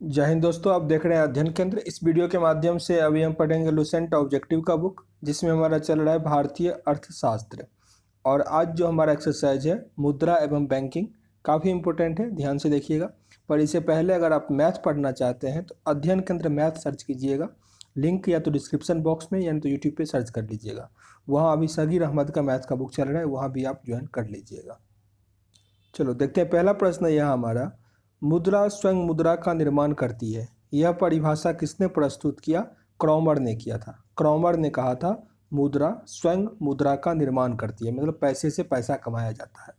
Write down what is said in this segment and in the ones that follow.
जय हिंद दोस्तों, आप देख रहे हैं अध्ययन केंद्र। इस वीडियो के माध्यम से अभी हम पढ़ेंगे लुसेंट ऑब्जेक्टिव का बुक, जिसमें हमारा चल रहा है भारतीय अर्थशास्त्र। और आज जो हमारा एक्सरसाइज है मुद्रा एवं बैंकिंग, काफ़ी इंपॉर्टेंट है, ध्यान से देखिएगा। पर इससे पहले अगर आप मैथ पढ़ना चाहते हैं तो अध्ययन केंद्र मैथ सर्च कीजिएगा। लिंक या तो डिस्क्रिप्शन बॉक्स में या तो यूट्यूब पर सर्च कर लीजिएगा। वहाँ अभी सगीर अहमद का मैथ का बुक चल रहा है, वहाँ भी आप ज्वाइन कर लीजिएगा। चलो देखते हैं, पहला प्रश्न है यहाँ हमारा, मुद्रा स्वयं मुद्रा का निर्माण करती है। यह परिभाषा किसने प्रस्तुत किया? क्रॉमर ने किया था। क्रॉमर ने कहा था मुद्रा स्वयं मुद्रा का निर्माण करती है, मतलब पैसे से पैसा कमाया जाता है।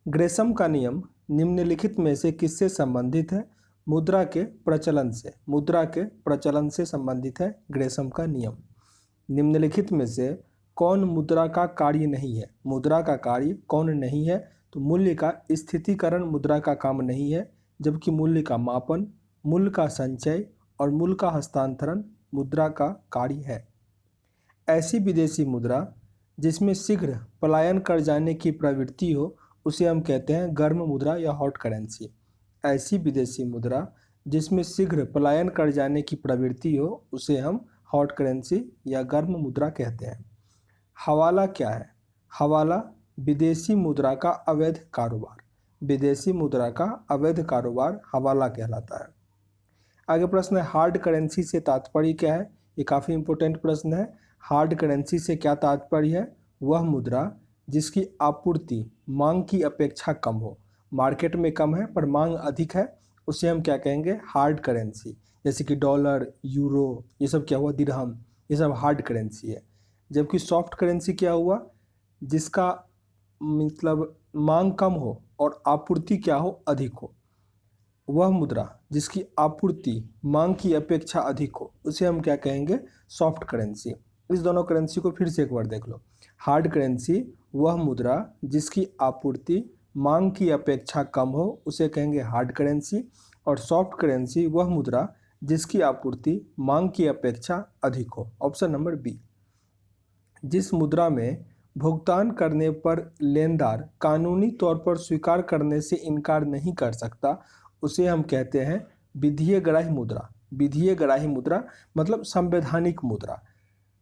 ग्रेसम का नियम निम्नलिखित में से किससे संबंधित है? मुद्रा के प्रचलन से। मुद्रा के प्रचलन से संबंधित है ग्रेसम का नियम। निम्नलिखित में से कौन मुद्रा का कार्य नहीं है? मुद्रा का कार्य कौन नहीं है? तो मूल्य का स्थितीकरण मुद्रा का काम नहीं है, जबकि मूल्य का मापन, मूल्य का संचय और मूल्य का हस्तांतरण मुद्रा का कार्य है। ऐसी विदेशी मुद्रा जिसमें शीघ्र पलायन कर जाने की प्रवृत्ति हो, उसे हम कहते हैं गर्म मुद्रा या हॉट करेंसी। ऐसी विदेशी मुद्रा जिसमें शीघ्र पलायन कर जाने की प्रवृत्ति हो, उसे हम हॉट करेंसी या गर्म मुद्रा कहते हैं। हवाला क्या है? हवाला विदेशी मुद्रा का अवैध कारोबार। विदेशी मुद्रा का अवैध कारोबार हवाला कहलाता है। आगे प्रश्न है, हार्ड करेंसी से तात्पर्य क्या है? ये काफ़ी इंपॉर्टेंट प्रश्न है। हार्ड करेंसी से क्या तात्पर्य है? वह मुद्रा जिसकी आपूर्ति मांग की अपेक्षा कम हो। मार्केट में कम है पर मांग अधिक है, उसे हम क्या कहेंगे? Hard currency. जैसे कि डॉलर, यूरो, ये सब क्या हुआ? दिरहम, ये सब हार्ड करेंसी है। जबकि सॉफ्ट करेंसी क्या हुआ? जिसका मतलब मांग कम हो और आपूर्ति क्या हो? अधिक हो। वह मुद्रा जिसकी आपूर्ति मांग की अपेक्षा अधिक हो, उसे हम क्या कहेंगे? Soft currency. इस दोनों करेंसी को फिर से एक बार देख लो। हार्ड करेंसी वह मुद्रा जिसकी आपूर्ति मांग की अपेक्षा कम हो, उसे कहेंगे हार्ड करेंसी। और सॉफ्ट करेंसी वह मुद्रा जिसकी आपूर्ति मांग की अपेक्षा अधिक हो। Option number B. जिस मुद्रा में भुगतान करने पर लेनदार कानूनी तौर पर स्वीकार करने से इनकार नहीं कर सकता, उसे हम कहते हैं विधीय ग्राह्य मुद्रा। विधीय ग्राह्य मुद्रा मतलब संवैधानिक मुद्रा।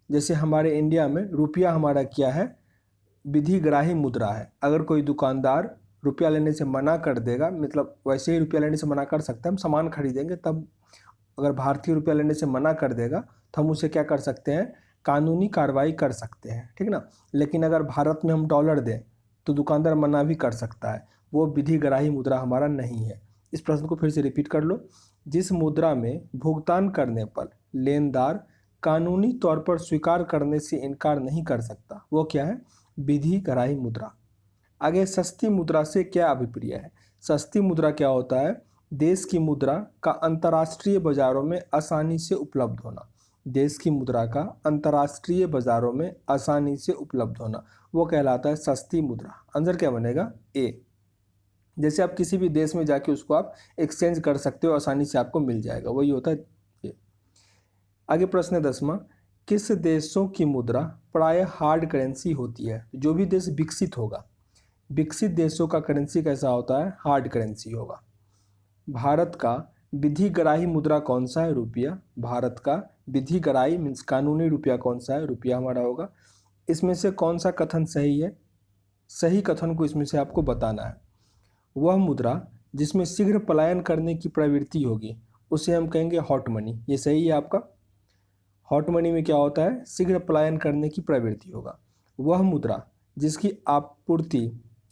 जैसे हमारे इंडिया में रुपया हमारा क्या है? विधि ग्राह्य मुद्रा है। अगर कोई दुकानदार रुपया लेने से मना कर देगा, मतलब वैसे ही रुपया लेने से मना कर सकता है, हम सामान खरीदेंगे तब अगर भारतीय रुपया लेने से मना कर देगा तो हम उसे क्या कर सकते हैं? कानूनी कार्रवाई कर सकते हैं, ठीक ना। लेकिन अगर भारत में हम डॉलर दें तो दुकानदार मना भी कर सकता है। वो विधि ग्राह्य मुद्रा हमारा नहीं है। इस प्रश्न को फिर से रिपीट कर लो। जिस मुद्रा में भुगतान करने पर लेनदार कानूनी तौर पर स्वीकार करने से इनकार नहीं कर सकता, वो क्या है? विधि ग्राह्य मुद्रा। आगे, सस्ती मुद्रा से क्या अभिप्राय है? सस्ती मुद्रा क्या होता है? देश की मुद्रा का अंतर्राष्ट्रीय बाजारों में आसानी से उपलब्ध होना। देश की मुद्रा का अंतर्राष्ट्रीय बाजारों में आसानी से उपलब्ध होना, वो कहलाता है सस्ती मुद्रा। आंसर क्या बनेगा? ए। जैसे आप किसी भी देश में जाके उसको आप एक्सचेंज कर सकते हो, आसानी से आपको मिल जाएगा, वही होता है ए। आगे प्रश्न है 10वां, किस देशों की मुद्रा प्रायः हार्ड करेंसी होती है? जो भी देश विकसित होगा, विकसित देशों का करेंसी कैसा होता है? हार्ड करेंसी होगा। भारत का विधि ग्राही मुद्रा कौन सा है? रुपया। भारत का विधि ग्राही मीन्स कानूनी रुपया कौन सा है? रुपया हमारा होगा। इसमें से कौन सा कथन सही है? सही कथन को इसमें से आपको बताना है। वह मुद्रा जिसमें शीघ्र पलायन करने की प्रवृत्ति होगी, उसे हम कहेंगे हॉट मनी। ये सही है आपका। हॉट मनी में क्या होता है? शीघ्र पलायन करने की प्रवृत्ति होगा। वह मुद्रा जिसकी आपूर्ति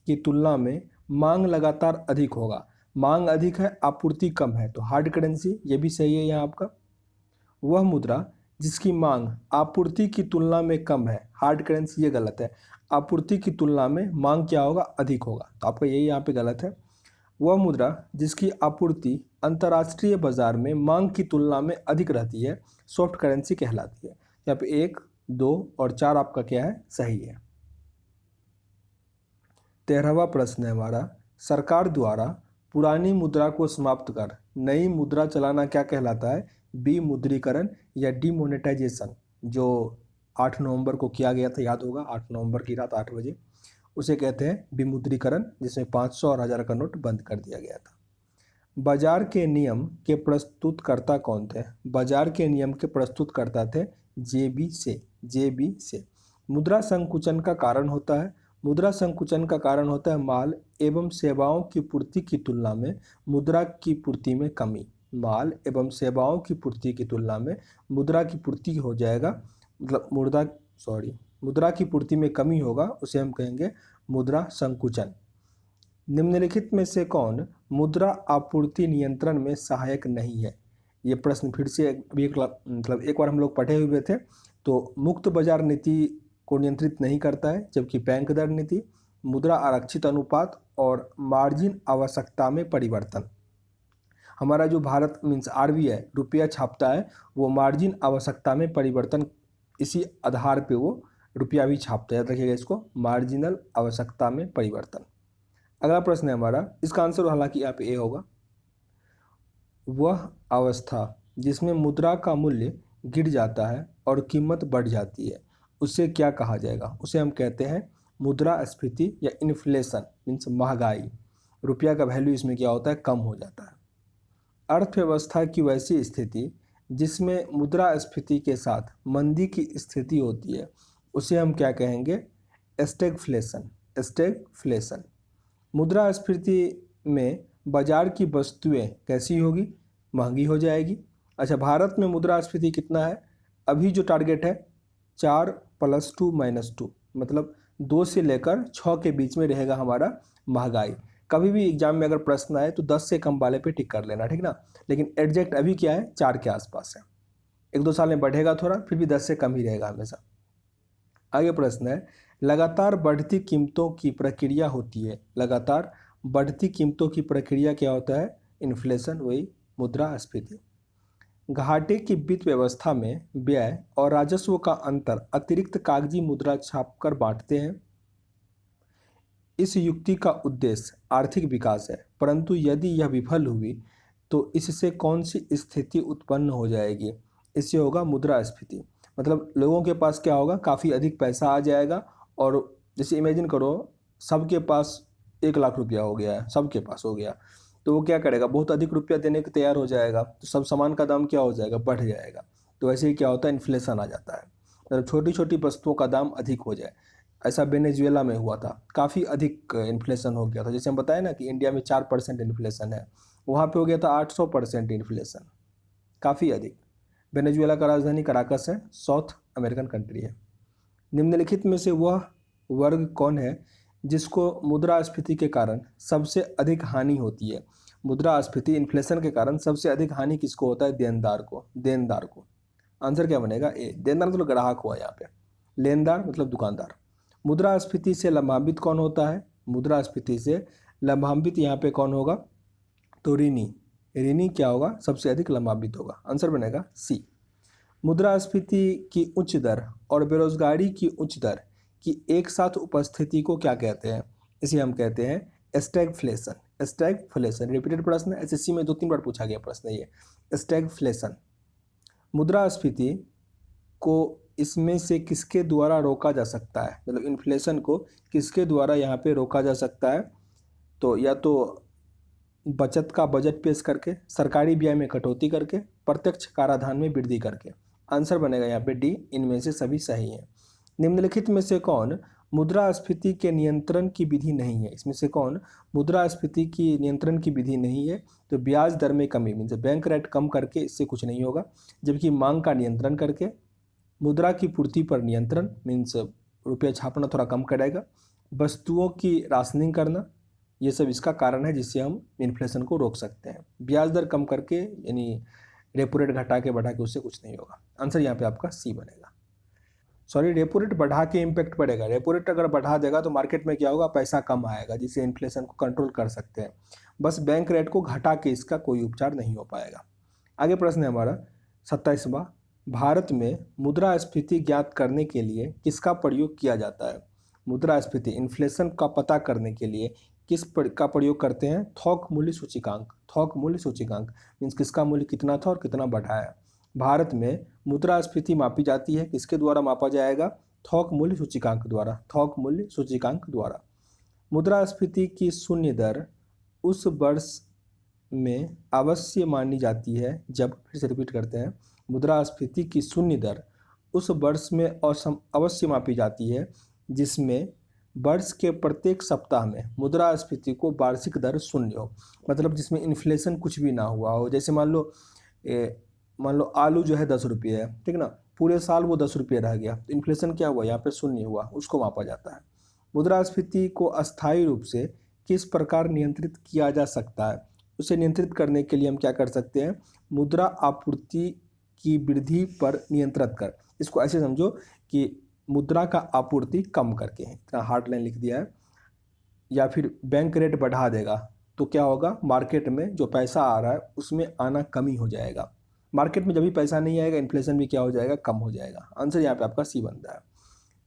की तुलना में मांग लगातार अधिक होगा। मांग अधिक है, आपूर्ति कम है, तो हार्ड करेंसी, ये भी सही है यहाँ आपका। वह मुद्रा जिसकी मांग आपूर्ति की तुलना में कम है, हार्ड करेंसी, ये गलत है। आपूर्ति की तुलना में मांग क्या होगा? अधिक होगा, तो आपका यही यहाँ पे गलत है। वह मुद्रा जिसकी आपूर्ति अंतर्राष्ट्रीय बाजार में मांग की तुलना में अधिक रहती है, सॉफ्ट करेंसी कहलाती है। यहाँ पे 1, 2 और 4 आपका क्या है? सही है। 13वां प्रश्न है हमारा, सरकार द्वारा पुरानी मुद्रा को समाप्त कर नई मुद्रा चलाना क्या कहलाता है? विमुद्रीकरण या डिमोनेटाइजेशन। जो 8 नवंबर को किया गया था, याद होगा, 8 नवंबर की रात 8 बजे, उसे कहते हैं विमुद्रीकरण, जिसमें 500 और 1000 का नोट बंद कर दिया गया था। बाजार के नियम के प्रस्तुतकर्ता कौन थे? बाजार के नियम के प्रस्तुतकर्ता थे जेबी से। मुद्रा संकुचन का कारण होता है, मुद्रा संकुचन का कारण होता है माल एवं सेवाओं की पूर्ति की तुलना में मुद्रा की पूर्ति में कमी। माल एवं सेवाओं की पूर्ति की तुलना में मुद्रा की पूर्ति हो जाएगा, मतलब मुद्रा की पूर्ति में कमी होगा, उसे हम कहेंगे मुद्रा संकुचन। निम्नलिखित में से कौन मुद्रा आपूर्ति नियंत्रण में सहायक नहीं है? ये प्रश्न फिर से अभी एक बार हम लोग पढ़े हुए थे। तो मुक्त बाजार नीति को नियंत्रित नहीं करता है, जबकि बैंक दर नीति, मुद्रा आरक्षित अनुपात और मार्जिन आवश्यकता में परिवर्तन। हमारा जो भारत मीन्स RBI रुपया छापता है, वो मार्जिन आवश्यकता में परिवर्तन, इसी आधार पे वो रुपया भी छापता है। याद रखिएगा इसको, मार्जिनल आवश्यकता में परिवर्तन। अगला प्रश्न है हमारा, इसका आंसर हालांकि यहाँ पे ए होगा। वह अवस्था जिसमें मुद्रा का मूल्य गिर जाता है और कीमत बढ़ जाती है, उसे क्या कहा जाएगा? उसे हम कहते हैं मुद्रास्फीति या इन्फ्लेशन, मीन्स महंगाई। रुपया का वैल्यू इसमें क्या होता है, कम हो जाता है। अर्थव्यवस्था की वैसी स्थिति जिसमें मुद्रास्फीति के साथ मंदी की स्थिति होती है, उसे हम क्या कहेंगे? स्टैगफ्लेशन। स्टैगफ्लेशन। मुद्रास्फीति में बाजार की वस्तुएं कैसी होगी? महंगी हो जाएगी। अच्छा, भारत में मुद्रास्फीति कितना है? अभी जो टारगेट है 4 + 2 - 2, मतलब 2 से लेकर 6 के बीच में रहेगा हमारा महंगाई। कभी भी एग्जाम में अगर प्रश्न आए तो 10 से कम वाले पे टिक कर लेना, ठीक ना। लेकिन एग्जैक्ट अभी क्या है, 4 के आसपास है। 1-2 साल में बढ़ेगा थोड़ा, फिर भी 10 से कम ही रहेगा हमेशा। आगे प्रश्न है, लगातार बढ़ती कीमतों की प्रक्रिया होती है। लगातार बढ़ती कीमतों की प्रक्रिया क्या होता है? इन्फ्लेशन, वही मुद्रास्फीति। घाटे की वित्त व्यवस्था में व्यय और राजस्व का अंतर अतिरिक्त कागजी मुद्रा छापकर बांटते हैं। इस युक्ति का उद्देश्य आर्थिक विकास है, परंतु यदि यह विफल हुई तो इससे कौन सी स्थिति उत्पन्न हो जाएगी? इससे होगा मुद्रास्फीति। मतलब लोगों के पास क्या होगा, काफ़ी अधिक पैसा आ जाएगा, और जैसे इमेजिन करो सबके पास 1 लाख रुपया हो गया है, सबके पास हो गया, तो वो क्या करेगा, बहुत अधिक रुपया देने के तैयार हो जाएगा, तो सब सामान का दाम क्या हो जाएगा, बढ़ जाएगा। तो ऐसे ही क्या होता है, इन्फ्लेशन आ जाता है, मतलब छोटी छोटी वस्तुओं का दाम अधिक हो जाए। ऐसा वेनेजुएला में हुआ था, काफ़ी अधिक इन्फ्लेशन हो गया था। जैसे हम बताए ना कि इंडिया में 4% इन्फ्लेशन है, वहाँ पे हो गया था 800% इन्फ्लेशन, काफ़ी अधिक। वेनेजुएला का राजधानी कराकस है, साउथ अमेरिकन कंट्री है। निम्नलिखित में से वह वर्ग कौन है जिसको मुद्रास्फीति के कारण सबसे अधिक हानि होती है? मुद्रास्फीति इन्फ्लेशन के कारण सबसे अधिक हानि किसको होता है? देनदार को। देनदार को। आंसर क्या बनेगा? ए। देनदार मतलब ग्राहक हुआ यहाँ पे, लेनदार मतलब दुकानदार। मुद्रास्फीति से लाभान्वित कौन होता है? मुद्रास्फीति से लाभान्वित यहाँ पे कौन होगा? तो ऋणी। ऋणी क्या होगा? सबसे अधिक लाभान्वित होगा। आंसर बनेगा सी। मुद्रास्फीति की उच्च दर और बेरोजगारी की उच्च दर की एक साथ उपस्थिति को क्या कहते हैं? इसे हम कहते हैं स्टैगफ्लेशन। स्टैगफ्लेशन रिपीटेड प्रश्न, SSC में 2-3 बार पूछा गया प्रश्न ये, स्टैगफ्लेशन। मुद्रास्फीति को इसमें से किसके द्वारा रोका जा सकता है? मतलब इन्फ्लेशन को किसके द्वारा यहाँ पे रोका जा सकता है? तो या तो बचत का बजट पेश करके, सरकारी व्यय में कटौती करके, प्रत्यक्ष कराधान में वृद्धि करके। आंसर बनेगा यहाँ पे डी, इनमें से सभी सही हैं। निम्नलिखित में से कौन मुद्रास्फीति के नियंत्रण की विधि नहीं है? इसमें से कौन मुद्रास्फीति की नियंत्रण की विधि नहीं है? तो ब्याज दर में कमी, मीन्स बैंक रेट कम करके इससे कुछ नहीं होगा, जबकि मांग का नियंत्रण करके, मुद्रा की पूर्ति पर नियंत्रण, मीन्स रुपया छापना थोड़ा कम करेगा, वस्तुओं की राशनिंग करना, ये सब इसका कारण है जिससे हम इन्फ्लेशन को रोक सकते हैं। ब्याज दर कम करके, यानी रेपो रेट घटा के बढ़ा के, उससे कुछ नहीं होगा। आंसर यहाँ पे आपका सी बनेगा। सॉरी, रेपो रेट बढ़ा के इम्पैक्ट पड़ेगा। रेपो रेट अगर बढ़ा देगा तो मार्केट में क्या होगा, पैसा कम आएगा, जिससे इन्फ्लेशन को कंट्रोल कर सकते हैं। बस बैंक रेट को घटा के इसका कोई उपचार नहीं हो पाएगा। आगे प्रश्न है हमारा 27वां, भारत में मुद्रास्फीति ज्ञात करने के लिए किसका प्रयोग किया जाता है? मुद्रास्फीति इन्फ्लेशन का पता करने के लिए का प्रयोग करते हैं? थोक मूल्य सूचकांक। थोक मूल्य सूचकांक मीन्स किसका मूल्य कितना था और कितना बढ़ा है। भारत में मुद्रास्फीति मापी जाती है, किसके द्वारा मापा जाएगा? थोक मूल्य सूचकांक द्वारा। थोक मूल्य सूचकांक द्वारा। मुद्रास्फीति की शून्य दर उस वर्ष में अवश्य मानी जाती है जब, फिर से रिपीट करते हैं, मुद्रास्फीति की शून्य दर उस वर्ष में अवश्य मापी जाती है जिसमें वर्ष के प्रत्येक सप्ताह में मुद्रास्फीति को वार्षिक दर शून्य हो। मतलब जिसमें इन्फ्लेशन कुछ भी ना हुआ हो। जैसे मान लो आलू जो है 10 रुपये है, ठीक ना, पूरे साल वो 10 रुपये रह गया, तो इन्फ्लेशन क्या हुआ, यहाँ पे शून्य हुआ, उसको मापा जाता है। मुद्रास्फीति को अस्थायी रूप से किस प्रकार नियंत्रित किया जा सकता है? उसे नियंत्रित करने के लिए हम क्या कर सकते हैं, मुद्रा आपूर्ति की वृद्धि पर नियंत्रित कर। इसको ऐसे समझो कि मुद्रा का आपूर्ति कम करके, इतना हार्ड लाइन लिख दिया है। या फिर बैंक रेट बढ़ा देगा तो क्या होगा, मार्केट में जो पैसा आ रहा है उसमें आना कमी हो जाएगा। मार्केट में जब भी पैसा नहीं आएगा, इन्फ्लेशन भी क्या हो जाएगा, कम हो जाएगा। आंसर यहाँ पे आपका सी बनता है।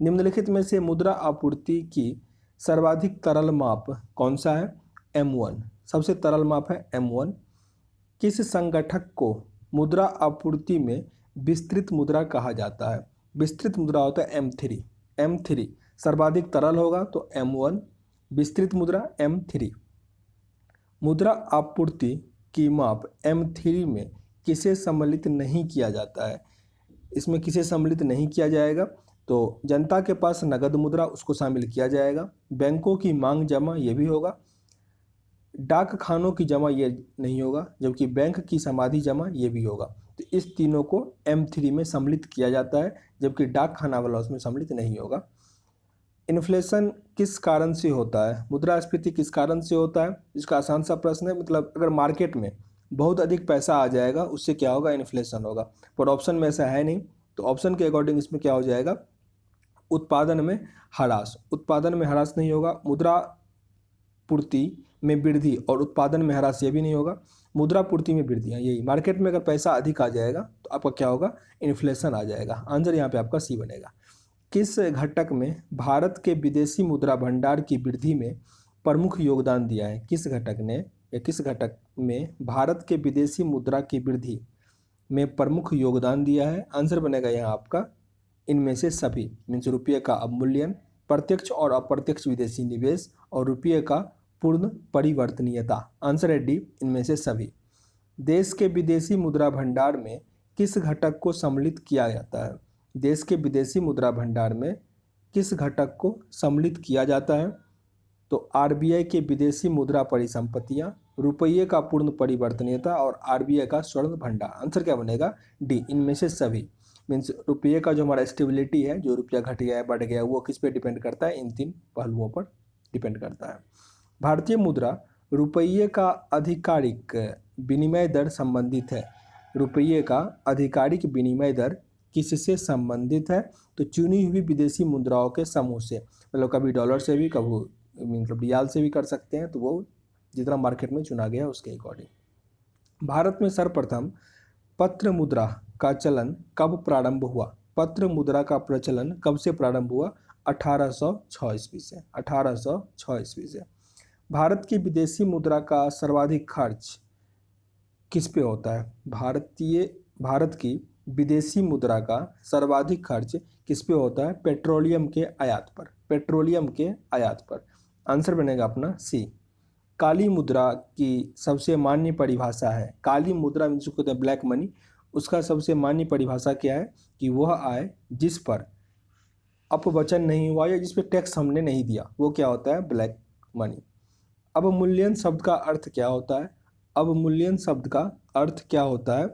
निम्नलिखित में से मुद्रा आपूर्ति की सर्वाधिक तरल माप कौन सा है? M1 सबसे तरल माप है M1। किस संगठक को मुद्रा आपूर्ति में विस्तृत मुद्रा कहा जाता है? विस्तृत मुद्रा होता है M3। M3 सर्वाधिक तरल होगा तो M1, विस्तृत मुद्रा M3। मुद्रा आपूर्ति की माप M3 में किसे सम्मिलित नहीं किया जाता है? इसमें किसे सम्मिलित नहीं किया जाएगा? तो जनता के पास नगद मुद्रा, उसको शामिल किया जाएगा। बैंकों की मांग जमा, ये भी होगा। डाक खानों की जमा ये नहीं होगा, जबकि बैंक की समाधि जमा ये भी होगा। तो इस तीनों को M3 में सम्मिलित किया जाता है, जबकि डाक खाना वाला उसमें सम्मिलित नहीं होगा। इन्फ्लेशन किस कारण से होता है? मुद्रास्फीति किस कारण से होता है? इसका आसान सा प्रश्न है। मतलब अगर मार्केट में बहुत अधिक पैसा आ जाएगा, उससे क्या होगा, इन्फ्लेशन होगा। पर ऑप्शन में ऐसा है नहीं, तो ऑप्शन के अकॉर्डिंग इसमें क्या हो जाएगा, उत्पादन में ह्रास। उत्पादन में ह्रास नहीं होगा, मुद्रा पूर्ति में वृद्धि और उत्पादन में ह्रास, ये भी नहीं होगा। मुद्रा पूर्ति में वृद्धि है यही। मार्केट में अगर पैसा अधिक आ जाएगा तो आपका क्या होगा, इन्फ्लेशन आ जाएगा। आंसर यहाँ पे आपका सी बनेगा। किस घटक में भारत के विदेशी मुद्रा भंडार की वृद्धि में प्रमुख योगदान दिया है? किस घटक ने या किस घटक में भारत के विदेशी मुद्रा की वृद्धि में प्रमुख योगदान दिया है? आंसर बनेगा यहाँ आपका इनमें से सभी। मीन्स रुपये का अवमूल्यन, प्रत्यक्ष और अप्रत्यक्ष विदेशी निवेश और रुपये का पूर्ण परिवर्तनीयता। आंसर है डी, इनमें से सभी। देश के विदेशी मुद्रा भंडार में किस घटक को सम्मिलित किया जाता है? देश के विदेशी मुद्रा भंडार में किस घटक को सम्मिलित किया जाता है? तो RBI के विदेशी मुद्रा परिसंपत्तियां, रुपये का पूर्ण परिवर्तनीयता और RBI का स्वर्ण भंडार। आंसर क्या बनेगा, डी, इनमें से सभी। मीन्स रुपये का जो हमारा स्टेबिलिटी है, जो रुपया घट गया है बढ़ गया, वो किस पे डिपेंड करता है, इन तीन पहलुओं पर डिपेंड करता है। भारतीय मुद्रा रुपये का आधिकारिक विनिमय दर संबंधित है। रुपये का आधिकारिक विनिमय दर किससे संबंधित है? तो चुनी हुई विदेशी मुद्राओं के समूह से। मतलब कभी डॉलर से भी, कभी मतलब रियाल से भी कर सकते हैं, तो वो जितना मार्केट में चुना गया उसके अकॉर्डिंग। भारत में सर्वप्रथम पत्र मुद्रा का चलन कब प्रारंभ हुआ? पत्र मुद्रा का प्रचलन कब से प्रारंभ हुआ? 1806 ईस्वी से। 1806 ईस्वी से। भारत की विदेशी मुद्रा का सर्वाधिक खर्च किस पे होता है? भारत की विदेशी मुद्रा का सर्वाधिक खर्च किस पे होता है? पेट्रोलियम के आयात पर। पेट्रोलियम के आयात पर। आंसर बनेगा अपना सी। काली मुद्रा की सबसे मान्य परिभाषा है। काली मुद्रा मीन्स कहते हैं ब्लैक मनी। उसका सबसे मान्य परिभाषा क्या है? कि वह आय जिस पर अपवचन नहीं हुआ या जिस पे टैक्स हमने नहीं दिया, वो क्या होता है? Black money. अवमूल्यन शब्द का अर्थ क्या होता है? अवमूल्यन शब्द का अर्थ क्या होता है?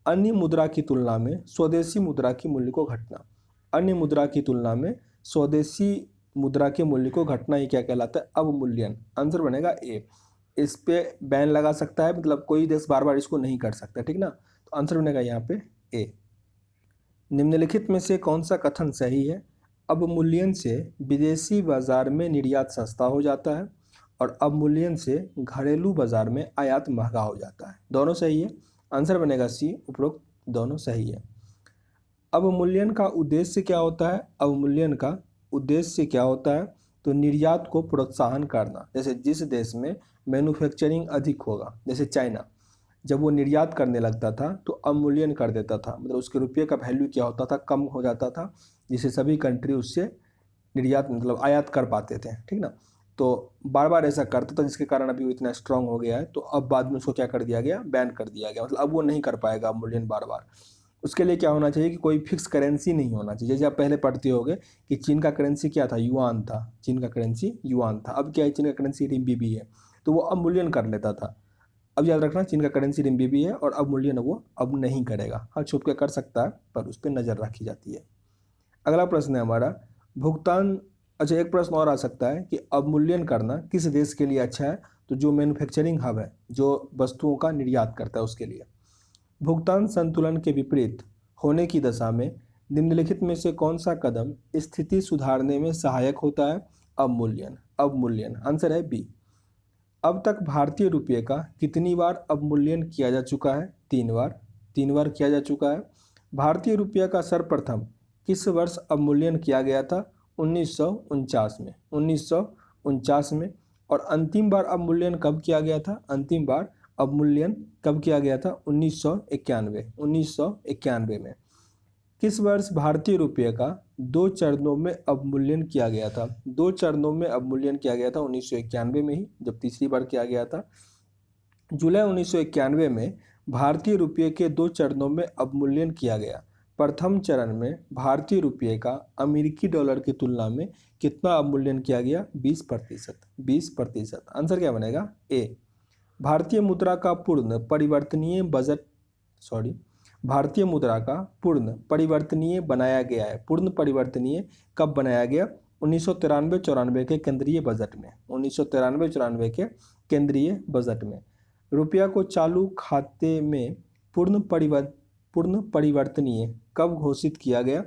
अन्य मुद्रा की तुलना में स्वदेशी मुद्रा की मूल्य को घटना। अन्य मुद्रा की तुलना में स्वदेशी मुद्रा के मूल्य को घटना ही क्या कहलाता है? अवमूल्यन। आंसर बनेगा ए। इस पे बैन लगा सकता है, मतलब कोई देश बार बार इसको नहीं कर सकता, ठीक ना। तो आंसर बनेगा यहाँ पे ए। निम्नलिखित में से कौन सा कथन सही है? अवमूल्यन से विदेशी बाजार में निर्यात सस्ता हो जाता है और अवमूल्यन से घरेलू बाजार में आयात महंगा हो जाता है। दोनों सही है। आंसर बनेगा सी, उपरोक्त दोनों सही है। अवमूल्यन का उद्देश्य क्या होता है? अवमूल्यन का उद्देश्य क्या होता है? तो निर्यात को प्रोत्साहन करना। जैसे जिस देश में मैन्युफैक्चरिंग अधिक होगा, जैसे चाइना, जब वो निर्यात करने लगता था तो अवमूल्यन कर देता था, मतलब उसके रुपये का वैल्यू क्या होता था? कम हो जाता था, जिससे सभी कंट्री उससे निर्यात मतलब आयात कर पाते थे, ठीक ना। तो बार बार ऐसा करता था, जिसके कारण अभी वो इतना स्ट्रांग हो गया है। तो अब बाद में उसको क्या कर दिया गया, बैन कर दिया गया। मतलब अब वो नहीं कर पाएगा अवमूल्यन बार बार। उसके लिए क्या होना चाहिए कि कोई फिक्स करेंसी नहीं होना चाहिए। जैसे आप पहले पढ़ते होगे कि चीन का करेंसी क्या था, युआन था। चीन का करेंसी युआन था। अब क्या है, चीन का करेंसी रिम्बीबी है। तो वो अवमूल्यन कर लेता था। अब याद रखना, चीन का करेंसी रिम्बीबी है और अवमूल्यन वो अब नहीं करेगा। हाँ, छुप के कर सकता है पर उस पर नज़र रखी जाती है। अगला प्रश्न है हमारा, भुगतान। अच्छा, एक प्रश्न और आ सकता है कि अवमूल्यन करना किस देश के लिए अच्छा है। तो जो मैन्युफैक्चरिंग हब है, जो वस्तुओं का निर्यात करता है, उसके लिए। भुगतान संतुलन के विपरीत होने की दशा में निम्नलिखित में से कौन सा कदम स्थिति सुधारने में सहायक होता है। अवमूल्यन। अवमूल्यन आंसर है बी। अब तक भारतीय रुपये का कितनी बार अवमूल्यन किया जा चुका है। 3 बार। 3 बार किया जा चुका है। भारतीय रुपये का सर्वप्रथम किस वर्ष अवमूल्यन किया गया था। 1949 में। 1949 में। और अंतिम बार अवमूल्यन कब किया गया था। अंतिम बार अवमूल्यन कब किया गया था। 1991। 1991 में। किस वर्ष भारतीय रुपये का 2 चरणों में अवमूल्यन किया गया था। 2 चरणों में अवमूल्यन किया गया था 1991 में ही, जब तीसरी बार किया गया था। जुलाई 1991 में भारतीय रुपये के 2 चरणों में अवमूल्यन किया गया। प्रथम चरण में भारतीय रुपये का अमेरिकी डॉलर की तुलना में कितना अवमूल्यन किया गया। 20%। 20%। आंसर क्या बनेगा, ए। भारतीय मुद्रा का पूर्ण परिवर्तनीय बजट सॉरी भारतीय मुद्रा का पूर्ण परिवर्तनीय बनाया गया है। पूर्ण परिवर्तनीय कब बनाया गया। 1993-94 के केंद्रीय बजट में। 1993-94 के केंद्रीय बजट में। रुपया को चालू खाते में पूर्ण परिवर्तनीय कब घोषित किया गया।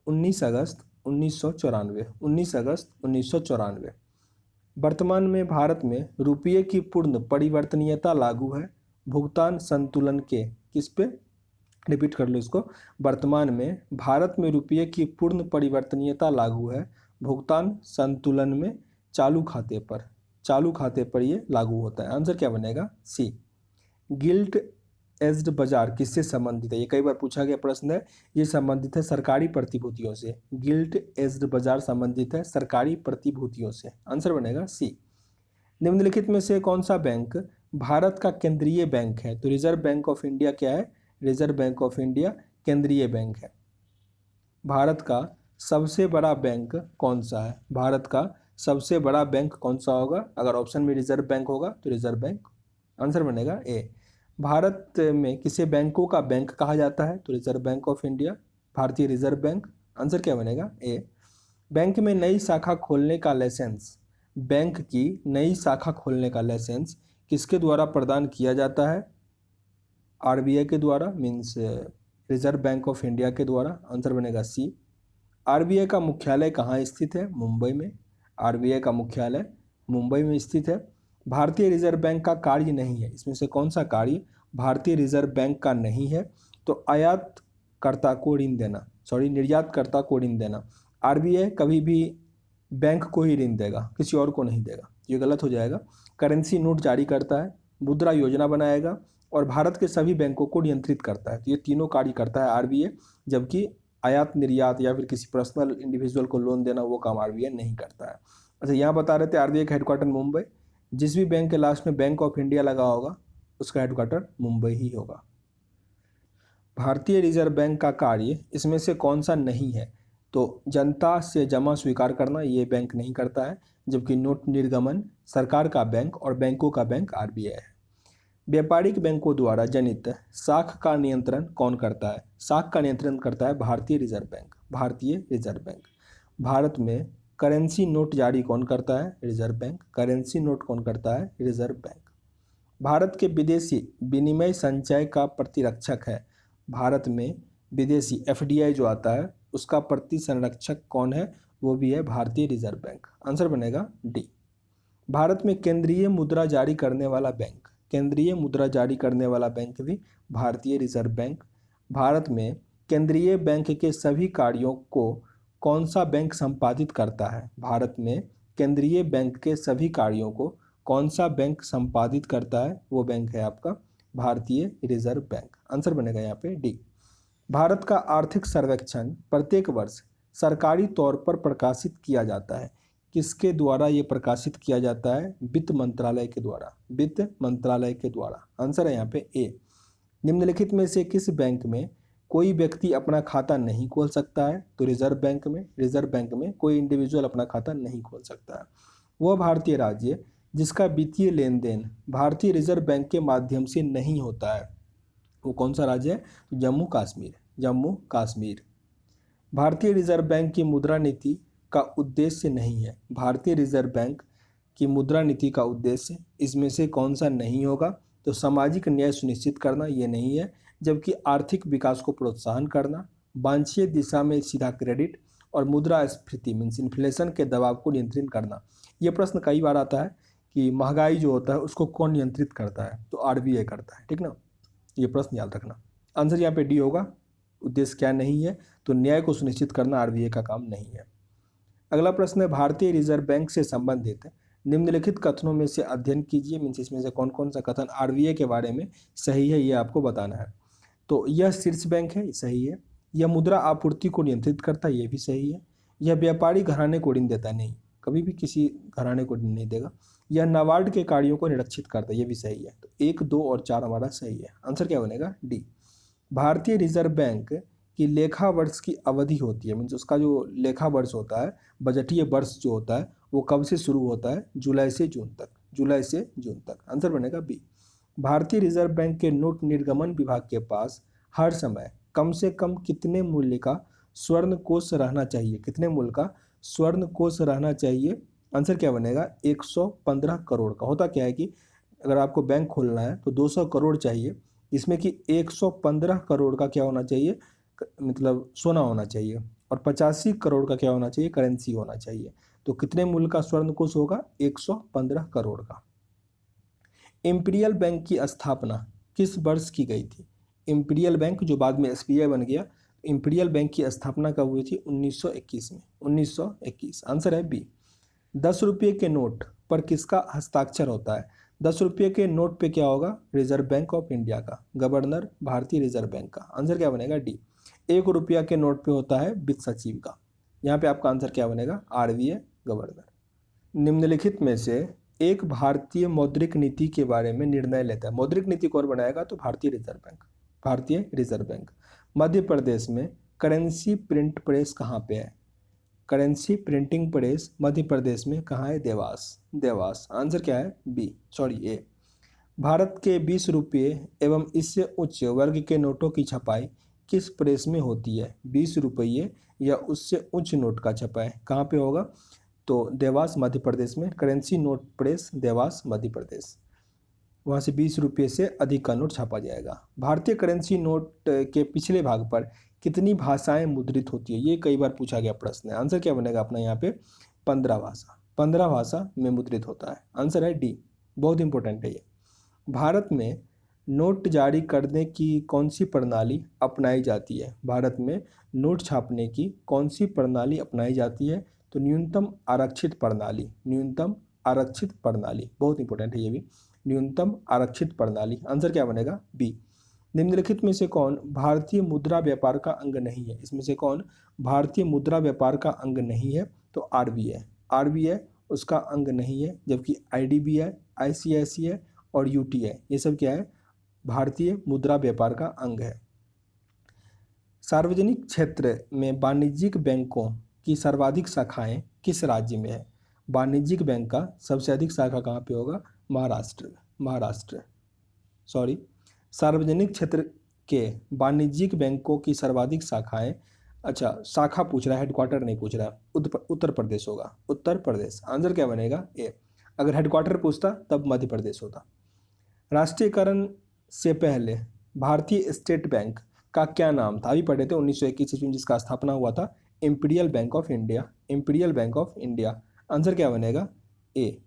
19 अगस्त 1994। 19 अगस्त 1994। वर्तमान में भारत में रुपये की पूर्ण परिवर्तनीयता लागू है। भुगतान संतुलन के किस पे, रिपीट कर लो इसको। वर्तमान में भारत में रुपये की पूर्ण परिवर्तनीयता लागू है। भुगतान संतुलन में चालू खाते पर ये लागू होता है। आंसर क्या बनेगा, सी। गिल्ट एज्ड बाजार किससे संबंधित है। ये कई बार पूछा गया प्रश्न है। ये संबंधित है सरकारी प्रतिभूतियों से। गिल्ट एज्ड बाजार संबंधित है सरकारी प्रतिभूतियों से। आंसर बनेगा सी। निम्नलिखित में से कौन सा बैंक भारत का केंद्रीय बैंक है। तो रिजर्व बैंक ऑफ इंडिया क्या है। रिजर्व बैंक ऑफ इंडिया केंद्रीय बैंक है। भारत का सबसे बड़ा बैंक कौन सा है। भारत का सबसे बड़ा बैंक कौन सा होगा। अगर ऑप्शन में रिजर्व बैंक होगा तो रिजर्व बैंक। आंसर बनेगा ए। भारत में किसे बैंकों का बैंक कहा जाता है। तो रिजर्व बैंक ऑफ इंडिया, भारतीय रिजर्व बैंक। आंसर क्या बनेगा, ए। बैंक में नई शाखा खोलने का लाइसेंस, बैंक की नई शाखा खोलने का लाइसेंस किसके द्वारा प्रदान किया जाता है। आरबीआई के द्वारा, means reserve bank of India के द्वारा। आंसर बनेगा सी। आरबीआई का मुख्यालय कहाँ स्थित है। मुंबई में। आरबीआई का मुख्यालय मुंबई में स्थित है। भारतीय रिजर्व बैंक का कार्य नहीं है। इसमें से कौन सा कार्य भारतीय रिजर्व बैंक का नहीं है। तो आयातकर्ता को ऋण देना, निर्यातकर्ता को ऋण देना। आरबीआई कभी भी बैंक को ही ऋण देगा, किसी और को नहीं देगा, ये गलत हो जाएगा। करेंसी नोट जारी करता है, मुद्रा योजना बनाएगा और भारत के सभी बैंकों को नियंत्रित करता है। तो ये तीनों कार्य करता है आरबीआई, जबकि आयात निर्यात या फिर किसी पर्सनल इंडिविजुअल को लोन देना वो काम आरबीआई नहीं करता है। अच्छा, यहाँ बता रहे थे आरबीआई का हेडक्वार्टर मुंबई। जिस भी बैंक के लास्ट में बैंक ऑफ इंडिया लगा होगा उसका हेडक्वार्टर मुंबई ही होगा। भारतीय रिजर्व बैंक का कार्य इसमें से कौन सा नहीं है। तो जनता से जमा स्वीकार करना ये बैंक नहीं करता है, जबकि नोट निर्गमन सरकार का बैंक और बैंकों का बैंक आरबीआई है। व्यापारिक बैंकों द्वारा जनित साख का नियंत्रण कौन करता है। साख का नियंत्रण करता है भारतीय रिजर्व बैंक। भारतीय रिजर्व बैंक। भारत में करेंसी नोट जारी कौन करता है। Reserve bank. करेंसी नोट कौन करता है। Reserve bank. भारत के विदेशी विनिमय संचय का प्रतिरक्षक है। भारत में विदेशी एफडीआई जो आता है उसका प्रति संरक्षक कौन है। वो भी है भारतीय रिजर्व बैंक। आंसर बनेगा डी। भारत में केंद्रीय मुद्रा जारी करने वाला बैंक, केंद्रीय मुद्रा जारी करने वाला बैंक भी भारतीय रिजर्व बैंक। भारत में केंद्रीय बैंक के सभी कार्यों को कौन सा बैंक संपादित करता है। भारत में केंद्रीय बैंक के सभी कार्यों को कौन सा बैंक संपादित करता है। वो बैंक है आपका भारतीय रिजर्व बैंक। आंसर बनेगा यहाँ पे डी। भारत का आर्थिक सर्वेक्षण प्रत्येक वर्ष सरकारी तौर पर प्रकाशित किया जाता है। किसके द्वारा ये प्रकाशित किया जाता है? वित्त मंत्रालय के द्वारा, वित्त मंत्रालय के द्वारा। आंसर है यहाँ पे ए। निम्नलिखित में से किस बैंक में कोई व्यक्ति अपना खाता नहीं खोल सकता है? तो रिजर्व बैंक में। रिजर्व बैंक में कोई इंडिविजुअल अपना खाता नहीं खोल सकता है। वह भारतीय राज्य जिसका वित्तीय लेन देन भारतीय रिजर्व बैंक के माध्यम से नहीं होता है, वो कौन सा राज्य है? जम्मू कश्मीर। जम्मू कश्मीर। भारतीय रिजर्व बैंक की मुद्रा नीति का उद्देश्य नहीं है। भारतीय रिजर्व बैंक की मुद्रा नीति का उद्देश्य इसमें से कौन सा नहीं होगा? तो सामाजिक न्याय सुनिश्चित करना ये नहीं है, जबकि आर्थिक विकास को प्रोत्साहन करना, वांछित दिशा में सीधा क्रेडिट और मुद्रास्फीति मीन्स इन्फ्लेशन के दबाव को नियंत्रित करना। ये प्रश्न कई बार आता है कि महंगाई जो होता है उसको कौन नियंत्रित करता है? तो आरबीआई करता है, ठीक ना। ये प्रश्न याद रखना। आंसर यहाँ पे डी होगा। उद्देश्य क्या नहीं है? तो न्याय को सुनिश्चित करना आरबीआई का काम नहीं है। अगला प्रश्न है भारतीय रिजर्व बैंक से संबंधित निम्नलिखित कथनों में से अध्ययन कीजिए। मीन्स इसमें से कौन कौन सा कथन आरबीआई के बारे में सही है, ये आपको बताना है। तो यह शीर्ष बैंक है, सही है। यह मुद्रा आपूर्ति को नियंत्रित करता है, ये भी सही है। यह व्यापारी घराने को ऋण देता है, नहीं, कभी भी किसी घराने को ऋण नहीं देगा। यह नाबार्ड के कार्यों को निरीक्षित करता है, ये भी सही है। तो 1, 2 और 4 हमारा सही है। आंसर क्या बनेगा? डी। भारतीय रिजर्व बैंक की लेखा वर्ष की अवधि होती है, मीन्स उसका जो लेखा वर्ष होता है, बजटीय वर्ष जो होता है, वो कब से शुरू होता है? जुलाई से जून तक। जुलाई से जून तक। आंसर बनेगा बी। भारतीय रिजर्व बैंक के नोट निर्गमन विभाग के पास हर समय कम से कम कितने मूल्य का स्वर्ण कोष रहना चाहिए? कितने मूल्य का स्वर्ण कोष रहना चाहिए? आंसर क्या बनेगा? 115 करोड़ का। होता क्या है कि अगर आपको बैंक खोलना है तो 200 करोड़ चाहिए, इसमें कि 115 करोड़ का क्या होना चाहिए? मतलब सोना होना चाहिए, और 85 करोड़ का क्या होना चाहिए? करेंसी होना चाहिए। तो कितने मूल्य का स्वर्ण कोष होगा? 115 करोड़ का। इंपीरियल बैंक की स्थापना किस वर्ष की गई थी? इंपीरियल बैंक जो बाद में एसबीआई बन गया, इंपीरियल बैंक की स्थापना कब हुई थी? 1921 में। 1921। आंसर है बी। 10 रुपये के नोट पर किसका हस्ताक्षर होता है? 10 रुपये के नोट पे क्या होगा? रिजर्व बैंक ऑफ इंडिया का, गवर्नर, भारतीय रिजर्व बैंक का। आंसर क्या बनेगा? डी। 1 रुपया के नोट पे होता है वित्त सचिव का। यहाँ पे आपका आंसर क्या बनेगा? RBI, governor. निम्नलिखित में से एक भारतीय मौद्रिक नीति के बारे में निर्णय लेता है। मौद्रिक नीति कौन बनाएगा? तो भारतीय रिजर्व बैंक। भारतीय रिजर्व बैंक। मध्य प्रदेश में करेंसी प्रिंट प्रेस कहाँ पे है? Currency printing press Madhya Pradesh में कहाँ है? देवास। देवास। आंसर क्या है? बी, सॉरी ए। भारत के 20 रुपये एवं इससे उच्च वर्ग के नोटों की छपाई किस प्रेस में होती है? 20 रुपये या उससे उच्च नोट का छपाई कहाँ पे होगा? तो देवास, मध्य प्रदेश में। Currency note press, Dewas, Madhya Pradesh. वहाँ से 20 रुपये से अधिक का नोट छापा जाएगा। भारतीय करेंसी नोट के पिछले भाग पर कितनी भाषाएं मुद्रित होती है? ये कई बार पूछा गया प्रश्न है। आंसर क्या बनेगा अपना यहाँ पे? 15 भाषा। 15 भाषा में मुद्रित होता है। आंसर है डी। बहुत इंपॉर्टेंट है ये। भारत में नोट जारी करने की कौन सी प्रणाली अपनाई जाती है? भारत में नोट छापने की कौन सी प्रणाली अपनाई जाती है? तो न्यूनतम आरक्षित प्रणाली। न्यूनतम आरक्षित प्रणाली, बहुत इंपॉर्टेंट है ये भी। न्यूनतम आरक्षित प्रणाली। आंसर क्या बनेगा? बी। निम्नलिखित में से कौन भारतीय मुद्रा व्यापार का अंग नहीं है? इसमें से कौन भारतीय मुद्रा व्यापार का अंग नहीं है? तो आरबीआई। आरबीआई उसका अंग नहीं है, जबकि आईडीबीआई, आईसीआईसीआई और यूटीआई ये सब क्या है? भारतीय मुद्रा व्यापार का अंग है। सार्वजनिक क्षेत्र में वाणिज्यिक बैंकों की सर्वाधिक शाखाएं किस राज्य में है? वाणिज्यिक बैंक का सबसे अधिक शाखा कहाँ पे होगा? महाराष्ट्र। महाराष्ट्र, सॉरी। सार्वजनिक क्षेत्र के वाणिज्यिक बैंकों की सर्वाधिक शाखाएं, अच्छा शाखा पूछ रहा है, हेडक्वार्टर नहीं पूछ रहा है। उत्तर प्रदेश होगा। उत्तर प्रदेश। आंसर क्या बनेगा? ए। अगर हेडक्वार्टर पूछता तब मध्य प्रदेश होता। राष्ट्रीयकरण से पहले भारतीय स्टेट बैंक का क्या नाम था? अभी पढ़े थे 1921 ईस्वी में जिसका स्थापना हुआ था, imperial bank of India. Imperial bank of India. Answer क्या बनेगा? ए।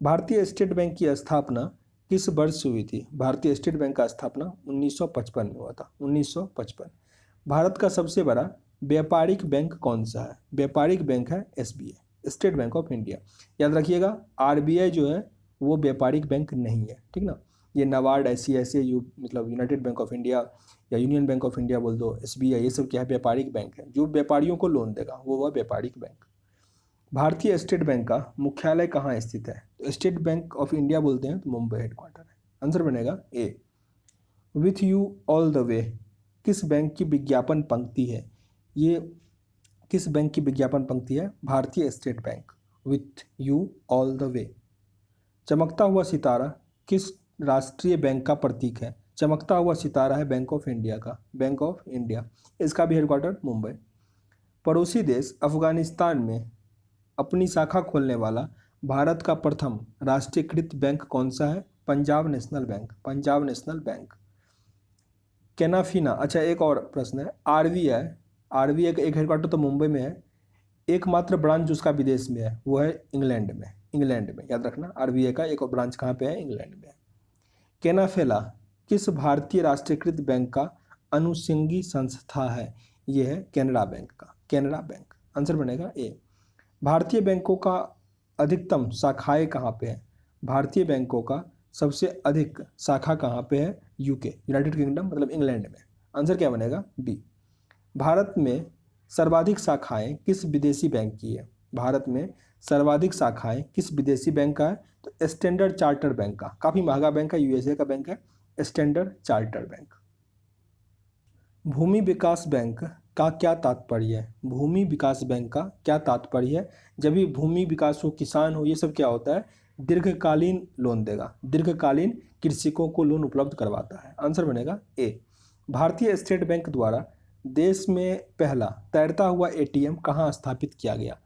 भारतीय स्टेट बैंक की स्थापना किस वर्ष से हुई थी? भारतीय स्टेट बैंक का स्थापना 1955 में हुआ था। 1955। भारत का सबसे बड़ा व्यापारिक बैंक कौन सा है? व्यापारिक बैंक है SBI, state bank of India. याद रखिएगा आरबीआई जो है वो व्यापारिक बैंक नहीं है, ठीक ना। ये नाबार्ड, आईसीआईसीआई, मतलब यूनाइटेड बैंक ऑफ इंडिया या यूनियन बैंक ऑफ इंडिया बोल दो, एसबीआई, ये सब क्या है? व्यापारिक बैंक है। जो व्यापारियों को लोन देगा वो हुआ व्यापारिक बैंक। भारतीय स्टेट बैंक का मुख्यालय कहाँ स्थित है? तो स्टेट बैंक ऑफ इंडिया बोलते हैं तो मुंबई हेडक्वार्टर है। आंसर बनेगा A. With you all the way किस बैंक की विज्ञापन पंक्ति है? ये किस बैंक की विज्ञापन पंक्ति है? भारतीय state bank. With you all the वे। चमकता हुआ सितारा किस राष्ट्रीय बैंक का प्रतीक है? चमकता हुआ सितारा है बैंक ऑफ इंडिया का, बैंक ऑफ इंडिया। इसका भी हेडक्वार्टर मुंबई। पड़ोसी देश अफगानिस्तान में अपनी शाखा खोलने वाला भारत का प्रथम राष्ट्रीयकृत बैंक कौन सा है? Punjab national bank, Punjab national bank. केनाफिना, अच्छा एक और प्रश्न है, आरबीआई, आरबीआई का एक हेडक्वार्टर तो मुंबई में है, एकमात्र ब्रांच उसका विदेश में है वो है इंग्लैंड में, इंग्लैंड में, याद रखना आरबीआई का एक और ब्रांच कहाँ पे है? इंग्लैंड में। केनाफेला किस भारतीय राष्ट्रीयकृत बैंक का अनुषंगी संस्था है? ये है कैनरा बैंक का, कैनरा बैंक। आंसर बनेगा ए। भारतीय बैंकों का अधिकतम शाखाएं कहाँ पे है? भारतीय बैंकों का सबसे अधिक शाखा कहाँ पे है? यूके, यूनाइटेड किंगडम, मतलब इंग्लैंड में। आंसर क्या बनेगा? बी। भारत में सर्वाधिक शाखाएं किस विदेशी बैंक की है? भारत में सर्वाधिक शाखाएं किस विदेशी बैंक का है? तो स्टैंडर्ड चार्टर्ड बैंक का, काफ़ी महंगा बैंक है, यूएसए का बैंक है, स्टैंडर्ड चार्टर्ड बैंक। भूमि विकास बैंक का क्या तात्पर्य है? भूमि विकास बैंक का क्या तात्पर्य है? जब भी भूमि विकास हो, किसान हो, ये सब क्या होता है? दीर्घकालीन लोन देगा, दीर्घकालीन कृषकों को लोन उपलब्ध करवाता है। आंसर बनेगा ए। भारतीय स्टेट बैंक द्वारा देश में पहला तैरता हुआ एटीएम कहाँ स्थापित किया गया?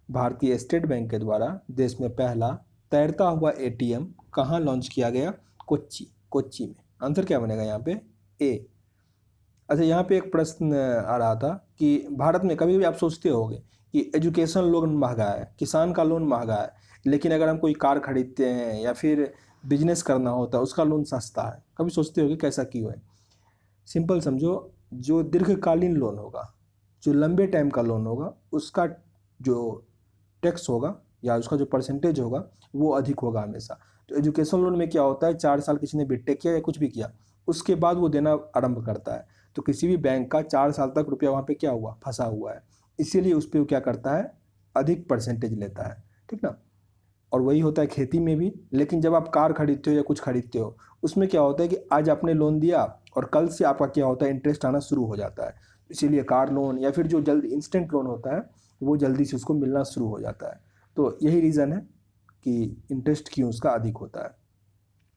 भारतीय स्टेट बैंक के द्वारा देश में पहला तैरता हुआ एटीएम कहाँ लॉन्च किया गया? कोच्चि, कोच्चि में। आंसर क्या बनेगा यहाँ पे? ए। अच्छा यहाँ पे एक प्रश्न आ रहा था कि भारत में कभी भी आप सोचते होंगे कि एजुकेशन लोन महंगा है, किसान का लोन महंगा है, लेकिन अगर हम कोई कार खरीदते हैं या फिर बिजनेस करना होता है उसका लोन सस्ता है। कभी सोचते होंगे कैसा क्यों है? सिंपल समझो, जो दीर्घकालीन लोन होगा, जो लंबे टाइम का लोन होगा, उसका जो टैक्स होगा या उसका जो परसेंटेज होगा वो अधिक होगा हमेशा। तो एजुकेशन लोन में क्या होता है, 4 साल किसी ने बीटेक किया या कुछ भी किया, उसके बाद वो देना आरंभ करता है। तो किसी भी बैंक का 4 साल तक रुपया वहाँ पे क्या हुआ, फंसा हुआ है, इसीलिए उस पर वो क्या करता है, अधिक परसेंटेज लेता है, ठीक ना। और वही होता है खेती में भी। लेकिन जब आप कार खरीदते हो या कुछ खरीदते हो, उसमें क्या होता है कि आज आपने लोन दिया और कल से आपका क्या होता है, इंटरेस्ट आना शुरू हो जाता है। इसीलिए कार लोन या फिर जो जल्दी इंस्टेंट लोन होता है वो जल्दी से उसको मिलना शुरू हो जाता है। तो यही रीज़न है कि इंटरेस्ट क्यों उसका अधिक होता है।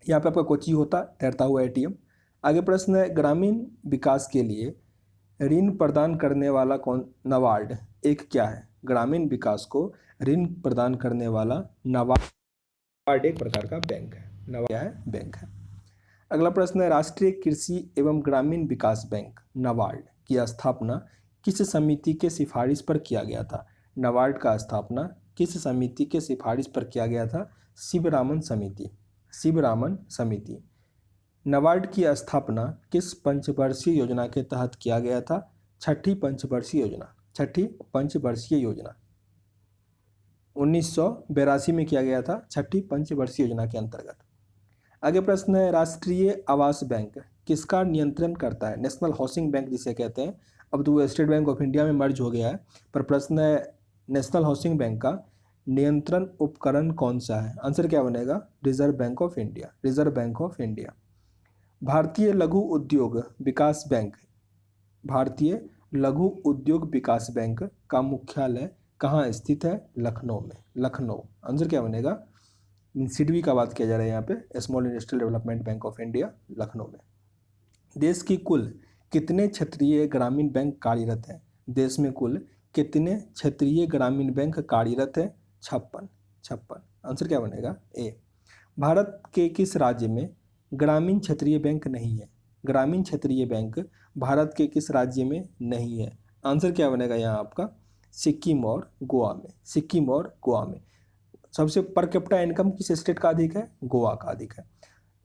यहाँ पे आपका कोची होता है, तैरता हुआ एटीएम। आगे प्रश्न है, ग्रामीण विकास के लिए ऋण प्रदान करने वाला कौन? नाबार्ड एक क्या है? ग्रामीण विकास को ऋण प्रदान करने वाला नाबार्ड एक प्रकार का बैंक है। नाबार्ड क्या है? बैंक है। अगला प्रश्न है, राष्ट्रीय कृषि एवं ग्रामीण विकास बैंक नाबार्ड की स्थापना किस समिति के सिफारिश पर किया गया था? नाबार्ड का स्थापना किस समिति के सिफारिश पर किया गया था? शिवरामन समिति, शिवरामन समिति। नाबार्ड की स्थापना किस पंचवर्षीय योजना के तहत किया गया था? छठी पंचवर्षीय योजना, छठी पंचवर्षीय योजना 1982 में किया गया था, छठी पंचवर्षीय योजना के अंतर्गत। आगे प्रश्न है, राष्ट्रीय आवास बैंक किसका नियंत्रण करता है? नेशनल हाउसिंग बैंक जिसे कहते हैं, अब तो वो स्टेट बैंक ऑफ इंडिया में मर्ज हो गया है, पर प्रश्न है नेशनल हाउसिंग बैंक का नियंत्रण उपकरण कौन सा है? आंसर क्या बनेगा? Reserve bank of India, reserve bank of India. भारतीय लघु उद्योग विकास बैंक, भारतीय लघु उद्योग विकास बैंक का मुख्यालय कहाँ स्थित है? लखनऊ में, लखनऊ। आंसर क्या बनेगा? सिडबी का बात किया जा रहा है यहाँ पे, small industrial development bank of India, Lucknow में। देश की कुल कितने क्षेत्रीय ग्रामीण बैंक कार्यरत हैं? देश में कुल कितने क्षेत्रीय ग्रामीण बैंक कार्यरत हैं? 56, 56। आंसर क्या बनेगा? ए। भारत के किस राज्य में ग्रामीण क्षेत्रीय बैंक नहीं है? ग्रामीण क्षेत्रीय बैंक भारत के किस राज्य में नहीं है? आंसर क्या बनेगा यहाँ आपका? सिक्किम और गोवा में, सिक्किम और गोवा में। सबसे पर कैपिटा इनकम किस स्टेट का अधिक है? गोवा का अधिक है।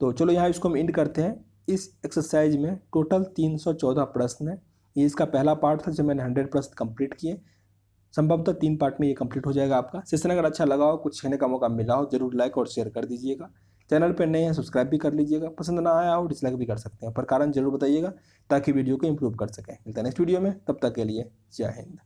तो चलो यहाँ इसको हम इंड करते हैं। इस एक्सरसाइज में टोटल 314 प्रश्न है। ये इसका पहला पार्ट था जब मैंने 100 प्रश्न कंप्लीट किए। संभवतः 3 पार्ट में ये कंप्लीट हो जाएगा आपका सेशन। अगर अच्छा लगा हो, कुछ सीखने का मौका मिला हो, जरूर लाइक और शेयर कर दीजिएगा। चैनल पर नए हैं सब्सक्राइब भी कर लीजिएगा। पसंद ना आया हो डिसलाइक भी कर सकते हैं, पर कारण जरूर बताइएगा ताकि वीडियो को इम्प्रूव कर सकें। मिलता है नेक्स्ट वीडियो में, तब तक के लिए जय हिंद।